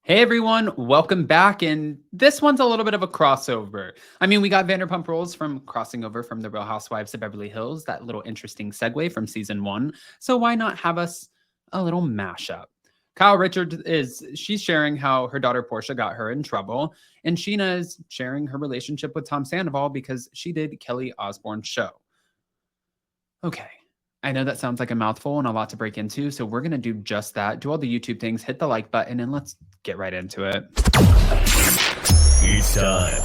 Hey everyone, welcome back. And this one's a little bit of a crossover. I mean, we got Vanderpump Rules from crossing over from the Real Housewives of Beverly Hills, that little interesting segue from season 1. So why not have us a little mashup? Kyle Richards she's sharing how her daughter Portia got her in trouble, and Sheena is sharing her relationship with Tom Sandoval because she did Kelly Osbourne's show. Okay. I know that sounds like a mouthful and a lot to break into, so we're going to do just that. Do all the YouTube things, hit the like button, and let's get right into it. It's time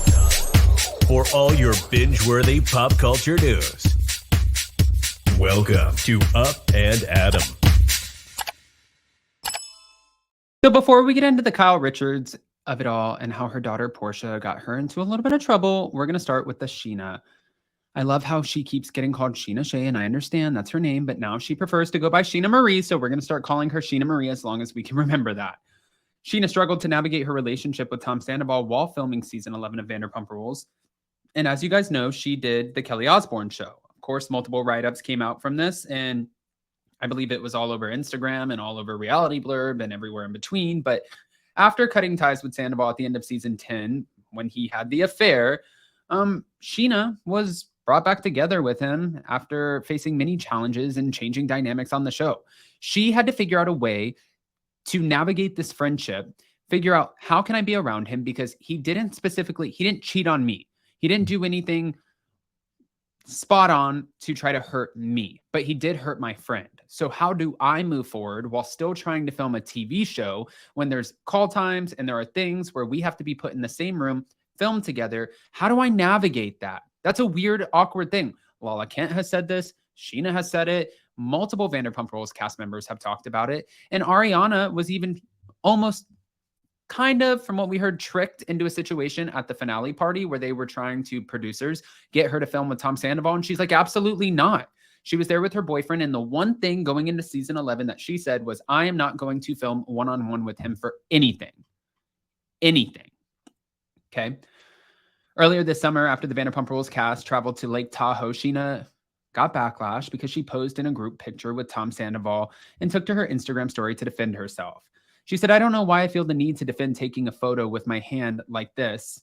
for all your binge-worthy pop culture news. Welcome to Up and Adam. So before we get into the Kyle Richards of it all and how her daughter Portia got her into a little bit of trouble, we're going to start with the Sheena. I love how she keeps getting called Scheana Shay, and I understand that's her name, but now she prefers to go by Sheena Marie, so we're going to start calling her Sheena Marie as long as we can remember that. Sheena struggled to navigate her relationship with Tom Sandoval while filming season 11 of Vanderpump Rules. And as you guys know, she did the Kelly Osbourne show. Of course, multiple write-ups came out from this, and I believe it was all over Instagram and all over Reality Blurb and everywhere in between. But after cutting ties with Sandoval at the end of season 10, when he had the affair, Sheena was brought back together with him after facing many challenges and changing dynamics on the show. She had to figure out a way to navigate this friendship, figure out how can I be around him, because he didn't cheat on me. He didn't do anything spot on to try to hurt me, but he did hurt my friend. So how do I move forward while still trying to film a TV show when there's call times and there are things where we have to be put in the same room, film together? How do I navigate that? That's a weird, awkward thing. Lala Kent has said this. Sheena has said it. Multiple Vanderpump Rules cast members have talked about it. And Ariana was even almost kind of, from what we heard, tricked into a situation at the finale party where they were trying to, producers, get her to film with Tom Sandoval. And she's like, absolutely not. She was there with her boyfriend. And the one thing going into season 11 that she said was, I am not going to film one-on-one with him for anything. Anything. Okay. Earlier this summer, after the Vanderpump Rules cast traveled to Lake Tahoe, Sheena got backlash because she posed in a group picture with Tom Sandoval and took to her Instagram story to defend herself. She said, I don't know why I feel the need to defend taking a photo with my hand like this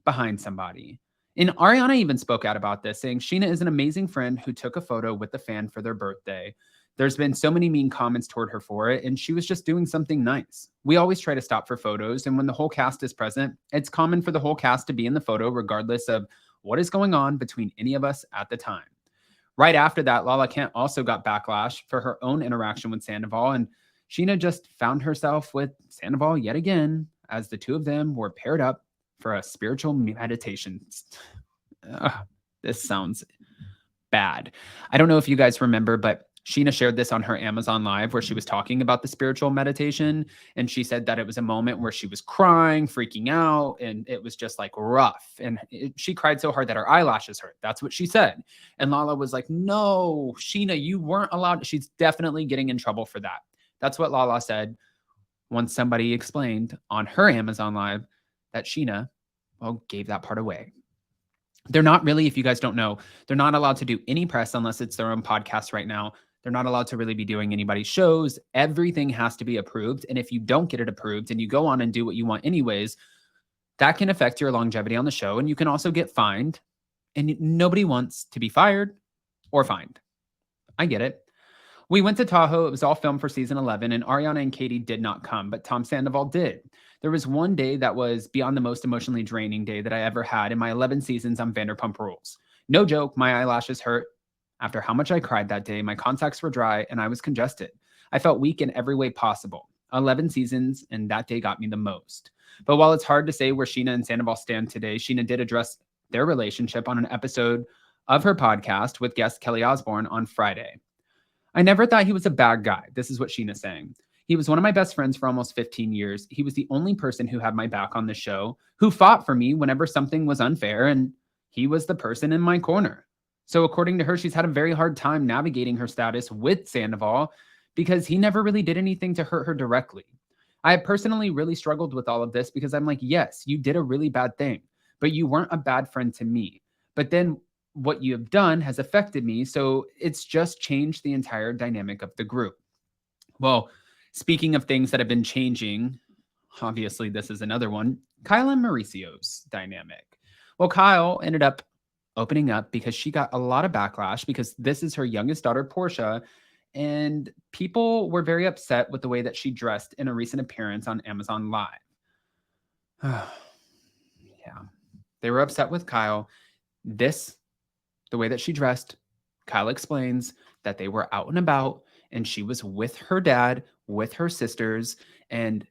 behind somebody. And Ariana even spoke out about this, saying Sheena is an amazing friend who took a photo with the fan for their birthday. There's been so many mean comments toward her for it, and she was just doing something nice. We always try to stop for photos, and when the whole cast is present, it's common for the whole cast to be in the photo regardless of what is going on between any of us at the time. Right after that, Lala Kent also got backlash for her own interaction with Sandoval, and Sheena just found herself with Sandoval yet again as the two of them were paired up for a spiritual meditation. This sounds bad. I don't know if you guys remember, but Sheena shared this on her Amazon Live where she was talking about the spiritual meditation. And she said that it was a moment where she was crying, freaking out, and it was just like rough. And she cried so hard that her eyelashes hurt. That's what she said. And Lala was like, no, Sheena, you weren't allowed. She's definitely getting in trouble for that. That's what Lala said once somebody explained on her Amazon Live that Sheena, well, gave that part away. They're not really, if you guys don't know, they're not allowed to do any press unless it's their own podcast right now. They're not allowed to really be doing anybody's shows. Everything has to be approved. And if you don't get it approved and you go on and do what you want anyways, that can affect your longevity on the show. And you can also get fined. And nobody wants to be fired or fined. I get it. We went to Tahoe. It was all filmed for season 11, and Ariana and Katie did not come, but Tom Sandoval did. There was one day that was beyond the most emotionally draining day that I ever had in my 11 seasons on Vanderpump Rules. No joke, my eyelashes hurt. After how much I cried that day, my contacts were dry and I was congested. I felt weak in every way possible. 11 seasons, and that day got me the most. But while it's hard to say where Sheena and Sandoval stand today, Sheena did address their relationship on an episode of her podcast with guest Kelly Osbourne on Friday. I never thought he was a bad guy. This is what Sheena's saying. He was one of my best friends for almost 15 years. He was the only person who had my back on the show, who fought for me whenever something was unfair, and he was the person in my corner. So according to her, she's had a very hard time navigating her status with Sandoval because he never really did anything to hurt her directly. I have personally really struggled with all of this because I'm like, yes, you did a really bad thing, but you weren't a bad friend to me. But then what you have done has affected me, so it's just changed the entire dynamic of the group. Well, speaking of things that have been changing, obviously, this is another one. Kyle and Mauricio's dynamic. Well, Kyle ended up opening up because she got a lot of backlash because this is her youngest daughter, Portia, and people were very upset with the way that she dressed in a recent appearance on Amazon Live. Yeah. They were upset with Kyle. The way that she dressed, Kyle explains that they were out and about and she was with her dad, with her sisters, and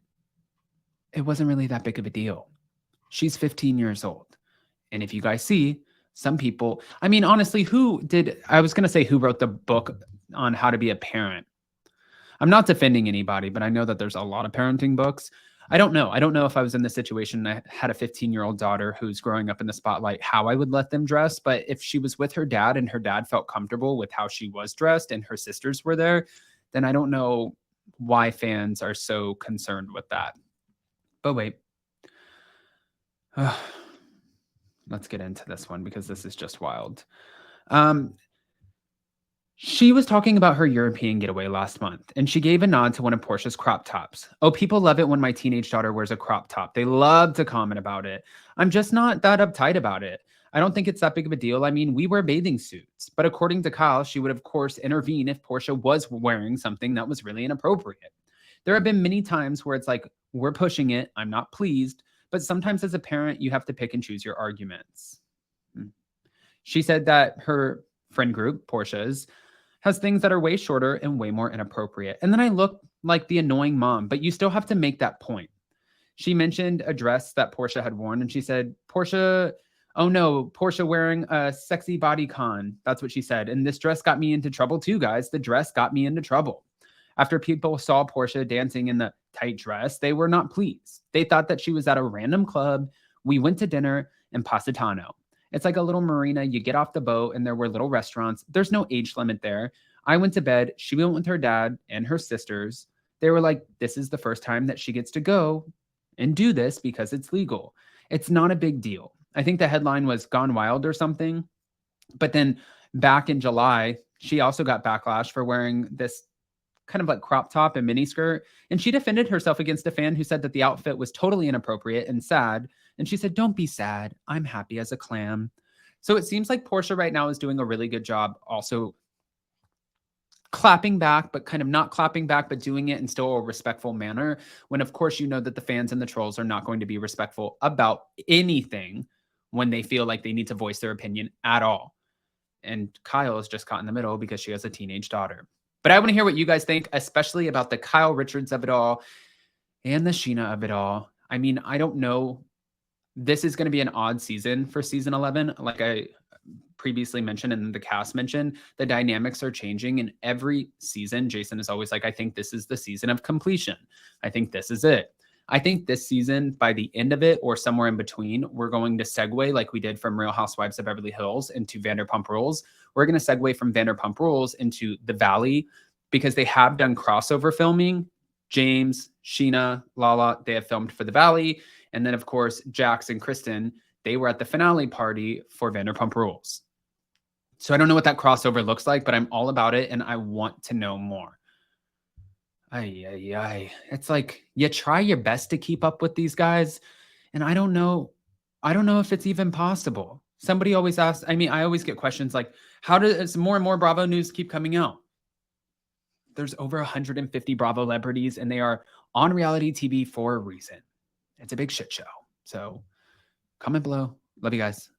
it wasn't really that big of a deal. She's 15 years old. And if you guys see, some people, I mean, honestly, I was going to say who wrote the book on how to be a parent. I'm not defending anybody, but I know that there's a lot of parenting books. I don't know. I don't know if I was in the situation and I had a 15-year-old daughter who's growing up in the spotlight, how I would let them dress. But if she was with her dad and her dad felt comfortable with how she was dressed and her sisters were there, then I don't know why fans are so concerned with that. But wait. Let's get into this one because this is just wild. She was talking about her European getaway last month, and she gave a nod to one of Portia's crop tops. Oh, people love it when my teenage daughter wears a crop top. They love to comment about it. I'm just not that uptight about it. I don't think it's that big of a deal. I mean, we wear bathing suits. But according to Kyle, she would, of course, intervene if Portia was wearing something that was really inappropriate. There have been many times where it's like, we're pushing it. I'm not pleased. But sometimes as a parent, you have to pick and choose your arguments. She said that her friend group, Portia's, has things that are way shorter and way more inappropriate. And then I look like the annoying mom, but you still have to make that point. She mentioned a dress that Portia had worn, and she said, Portia wearing a sexy bodycon. That's what she said. And this dress got me into trouble too, guys. The dress got me into trouble. After people saw Portia dancing in the tight dress, they were not pleased. They thought that she was at a random club. We went to dinner in Positano. It's like a little marina. You get off the boat and there were little restaurants. There's no age limit there. I went to bed. She went with her dad and her sisters. They were like, this is the first time that she gets to go and do this because it's legal. It's not a big deal. I think the headline was Gone Wild or something. But then back in July, she also got backlash for wearing this kind of like crop top and miniskirt. And she defended herself against a fan who said that the outfit was totally inappropriate and sad. And she said, don't be sad. I'm happy as a clam. So it seems like Portia right now is doing a really good job also clapping back, but kind of not clapping back, but doing it in still a respectful manner. When, of course, you know that the fans and the trolls are not going to be respectful about anything when they feel like they need to voice their opinion at all. And Kyle is just caught in the middle because she has a teenage daughter. But I want to hear what you guys think, especially about the Kyle Richards of it all and the Sheena of it all. I mean, I don't know. This is going to be an odd season for season 11. Like I previously mentioned and the cast mentioned, the dynamics are changing. And every season, Jason is always like, I think this is the season of completion. I think this is it. I think this season, by the end of it or somewhere in between, we're going to segue like we did from Real Housewives of Beverly Hills into Vanderpump Rules. We're going to segue from Vanderpump Rules into The Valley because they have done crossover filming. James, Sheena, Lala, they have filmed for The Valley. And then, of course, Jax and Kristen, they were at the finale party for Vanderpump Rules. So I don't know what that crossover looks like, but I'm all about it and I want to know more. It's like you try your best to keep up with these guys. And I don't know if it's even possible. Somebody always asks, I mean, I always get questions like, how does more and more Bravo news keep coming out? There's over 150 Bravo celebrities and they are on reality TV for a reason. It's a big shit show. So comment below. Love you guys.